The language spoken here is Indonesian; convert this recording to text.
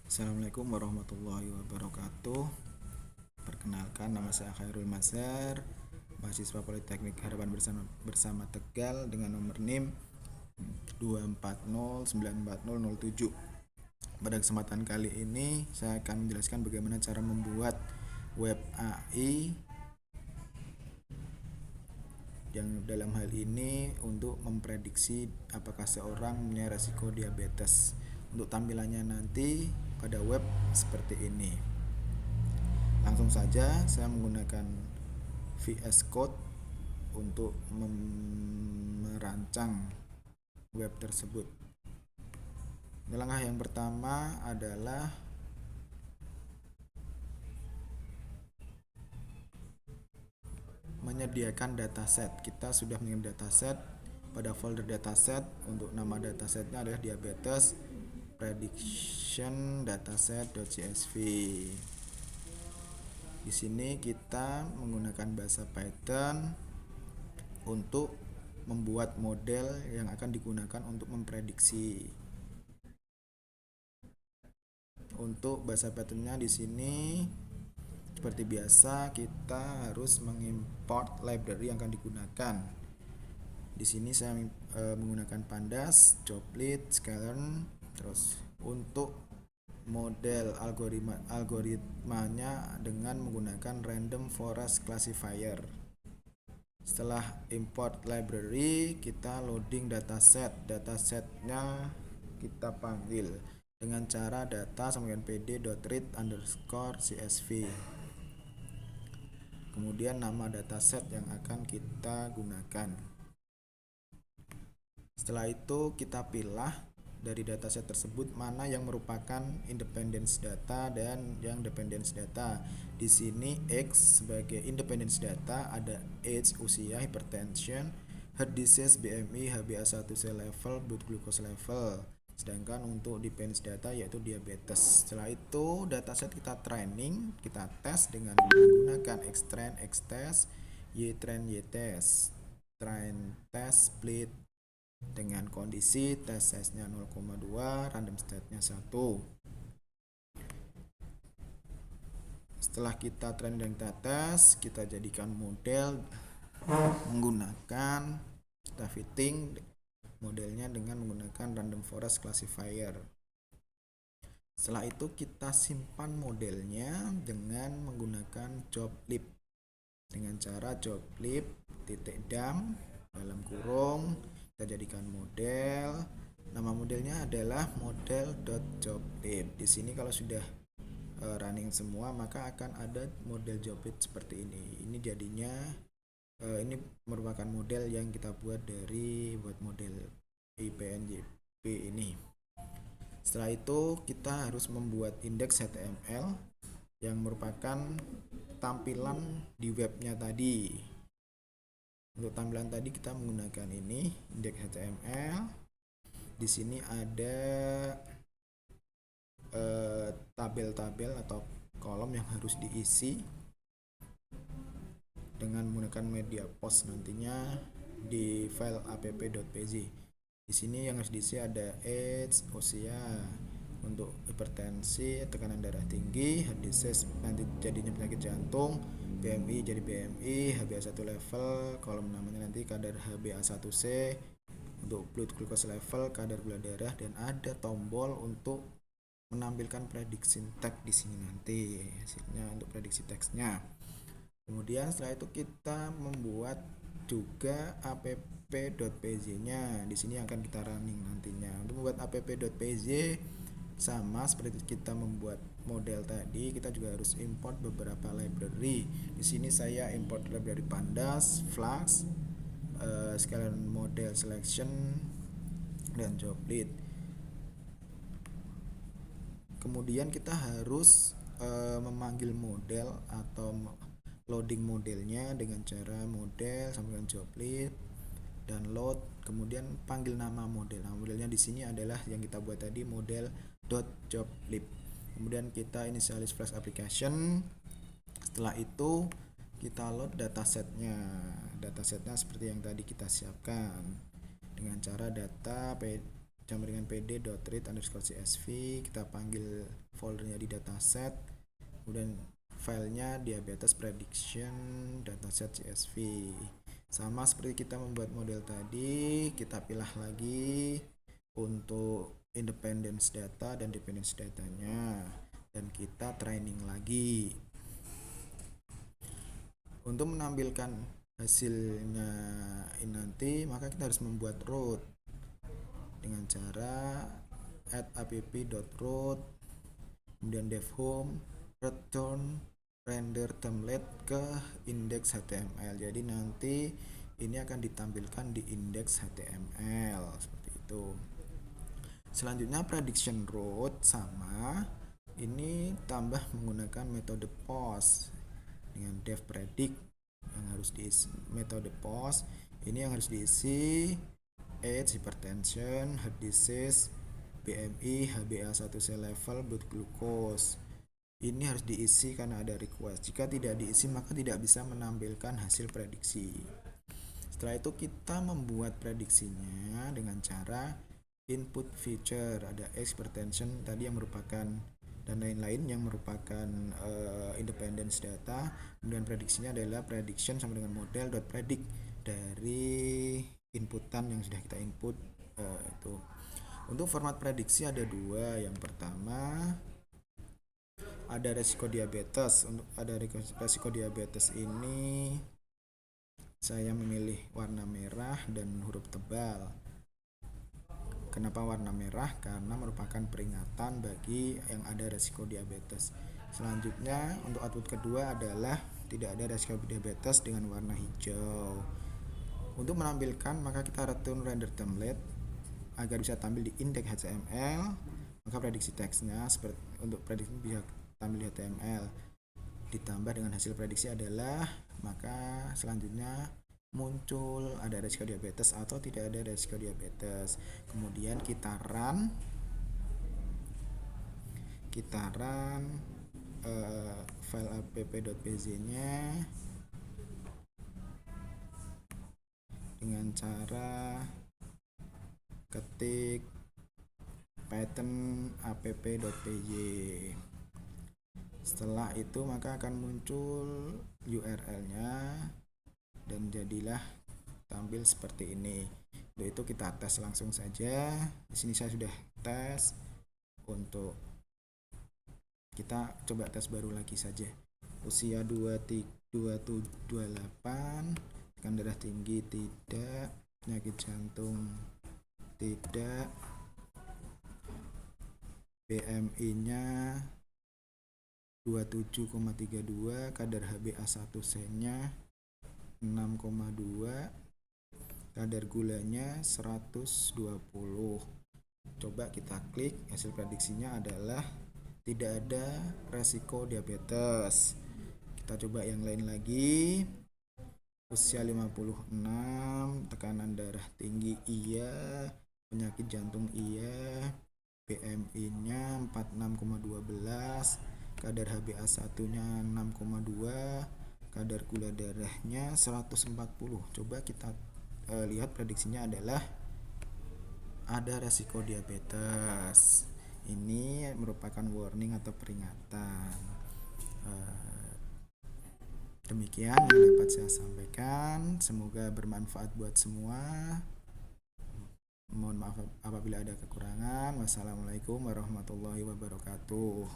Assalamualaikum warahmatullahi wabarakatuh. Perkenalkan, nama saya Khairul Mazhar, mahasiswa Politeknik Harapan bersama Tegal dengan nomor NIM 240940007. Pada kesempatan kali ini saya akan menjelaskan bagaimana cara membuat web AI yang dalam hal ini untuk memprediksi apakah seorang punya resiko diabetes. Untuk tampilannya nanti pada web seperti ini. Langsung saja saya menggunakan VS Code untuk merancang web tersebut. Langkah yang pertama adalah menyediakan dataset. Kita sudah menyediakan dataset pada folder dataset. Untuk nama datasetnya adalah diabetes prediction dataset.csv. Di sini kita menggunakan bahasa Python untuk membuat model yang akan digunakan untuk memprediksi. Untuk bahasa Pythonnya di sini seperti biasa kita harus mengimport library yang akan digunakan. Di sini saya menggunakan pandas, joplib, sklearn. Terus untuk model algoritmanya dengan menggunakan random forest classifier. Setelah import library, kita loading dataset. Datasetnya kita panggil dengan cara data sama dengan pd.read_csv. Kemudian nama dataset yang akan kita gunakan. Setelah itu kita pilih dari dataset tersebut mana yang merupakan independence data dan yang dependence data. Di sini X sebagai independence data ada age, usia, hypertension, heart disease, BMI, HbA1c level, blood glucose level. Sedangkan untuk dependence data yaitu diabetes. Setelah itu dataset kita training, kita tes dengan menggunakan xtrain, xtest, ytrain, ytest, train test split dengan kondisi test size-nya 0,2, random state-nya 1. Setelah kita train dan kita tes, kita jadikan model menggunakan kita fitting modelnya dengan menggunakan random forest classifier. Setelah itu kita simpan modelnya dengan menggunakan joplib dengan cara joplib .dam dalam kurung kita jadikan model. Nama modelnya adalah model.joplib. Di sini kalau sudah running semua maka akan ada model joplib seperti ini. Ini jadinya ini merupakan model yang kita buat dari model IPNJP ini. Setelah itu kita harus membuat indeks HTML yang merupakan tampilan di webnya tadi. Untuk tampilan tadi kita menggunakan ini indeks HTML. Di sini ada tabel-tabel atau kolom yang harus diisi dengan menggunakan media post nantinya di file app.pg. Di sini yang harus diisi ada age, usia, untuk hipertensi, tekanan darah tinggi, heart disease nanti jadinya penyakit jantung, BMI jadi BMI, HbA1 level, kolom namanya nanti kadar HbA1c, untuk blood glucose level, kadar gula darah, dan ada tombol untuk menampilkan prediksi teks di sini nanti hasilnya untuk prediksi teksnya. Kemudian setelah itu kita membuat juga app.pg-nya. Di sini akan kita running nantinya. Untuk membuat app.pg sama seperti kita membuat model tadi, kita juga harus import beberapa library. Di sini saya import library pandas, flux, scalable model selection, dan joplib. Kemudian kita harus memanggil model atau loading modelnya dengan cara model sampai dengan joplib dan load, kemudian panggil nama model. Nah, modelnya di sini adalah yang kita buat tadi model.joplib. Kemudian kita initialize flash application. Setelah itu kita load datasetnya. Datasetnya seperti yang tadi kita siapkan dengan cara data sama dengan pd.read_csv. Kita panggil foldernya di dataset, kemudian filenya diabetes prediction dataset CSV. Sama seperti kita membuat model tadi, kita pilih lagi untuk independence data dan dependence datanya, dan kita training lagi. Untuk menampilkan hasilnya ini nanti, maka kita harus membuat route dengan cara add app.route, kemudian dev home, return render template ke index HTML. Jadi nanti ini akan ditampilkan di index HTML seperti itu. Selanjutnya prediction route sama, ini tambah menggunakan metode post dengan dev predict yang harus diisi. Metode post ini yang harus diisi age, hypertension, heart disease, BMI, HbA1c level, blood glucose. Ini harus diisi karena ada request. Jika tidak diisi maka tidak bisa menampilkan hasil prediksi. Setelah itu kita membuat prediksinya dengan cara input feature, ada hypertension tadi yang merupakan dan lain-lain yang merupakan independence data. Kemudian prediksinya adalah prediction sama dengan model.predict dari inputan yang sudah kita input itu. Untuk format prediksi ada dua. Yang pertama ada resiko diabetes. Untuk ada resiko diabetes ini saya memilih warna merah dan huruf tebal. Kenapa warna merah? Karena merupakan peringatan bagi yang ada resiko diabetes. Selanjutnya untuk output kedua adalah tidak ada resiko diabetes dengan warna hijau. Untuk menampilkan maka kita return render template agar bisa tampil di index HTML. Maka prediksi teksnya seperti untuk prediksi bisa tampil di HTML ditambah dengan hasil prediksi adalah, maka selanjutnya muncul ada resiko diabetes atau tidak ada resiko diabetes. Kemudian kita run file app.pz nya dengan cara ketik pattern app.py. Setelah itu maka akan muncul URL-nya dan jadilah tampil seperti ini. Untuk itu kita tes langsung saja. Di sini saya sudah tes. Untuk kita coba tes baru lagi saja. Usia 2728, tekanan darah tinggi tidak, penyakit jantung tidak, BMI-nya 27,32, kadar HbA1c-nya 6,2, kadar gulanya 120. Coba kita klik, hasil prediksinya adalah tidak ada resiko diabetes. Kita coba yang lain lagi. Usia 56, tekanan darah tinggi iya, penyakit jantung iya, BMI-nya 46,12, kadar HbA1-nya 6,2, kadar gula darahnya 140. Coba kita lihat prediksinya adalah ada resiko diabetes. Ini merupakan warning atau peringatan. Demikian yang dapat saya sampaikan. Semoga bermanfaat buat semua. Mohon maaf apabila ada kekurangan. Wassalamualaikum warahmatullahi wabarakatuh.